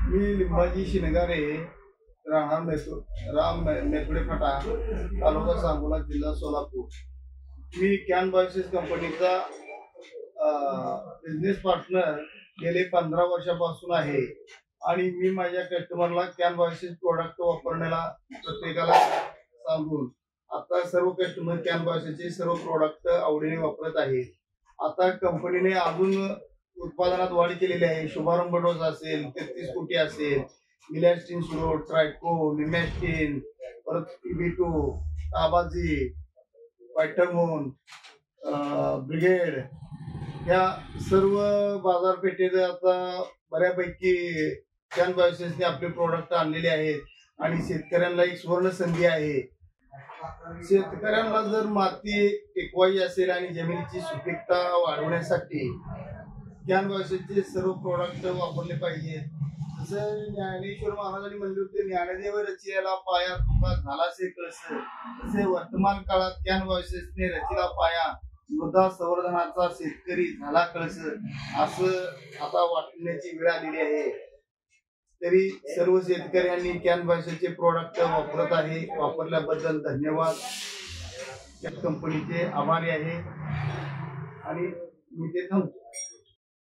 मी लिंबाजी शिनगारे राहणार मेथुडे फाटा तालुका सांगोला जिल्हा सोलापूर। मी कॅन बॉयसेस कंपनीचा बिझनेस पार्टनर गेले 15 वर्षापासून आहे आणि मी माझ्या कस्टमरला कॅन बॉयसेस प्रोडक्ट वापरण्याला प्रत्येकाला सांगून आता सर्व कस्टमर कॅन बॉयसेसचे सर्व प्रोडक्ट आवडीने वापरत आहेत। आता कंपनीने अजून उत्पादनात वाढ केलेली आहे। शुभारंभ डोस असेल, 33 कोटी असेल, मिलॅस्टिन सुरो, ट्रायको, निमॅस्टिन, परत इबिटो, ताबाजी, व्हायटामोन, ब्रिगेड या सर्व बाजारपेठेत आता बऱ्यापैकी कॅन बॉयसेसने आपले प्रोडक्ट आणलेले आहेत आणि शेतकऱ्यांना एक सुवर्ण संधी आहे। शेतकऱ्यांना जर माती टिकवायची असेल आणि जमिनीची सुपीकता वाढवण्यासाठी कॅन बॉयसेसचे सर्व प्रोडक्ट वापरले पाहिजे। जसं ज्ञानेश्वर महाराजांनी म्हणले होते, ज्ञानदेव रचियाला पाया तुका झालासे कळस, तसे वर्तमान काळात कॅन बॉयसेसने रचिला पाया मृदा संवर्धनाचा शेतकरी झाला कळस असं आता वाटण्याची वेळ आलेली आहे। तरी सर्व शेतकऱ्यांनी कॅन बॉयसेसचे प्रोडक्ट वापरत आहे। वापरल्याबद्दल धन्यवाद। त्या कंपनीचे आभारी आहे आणि मी ते थांबतो।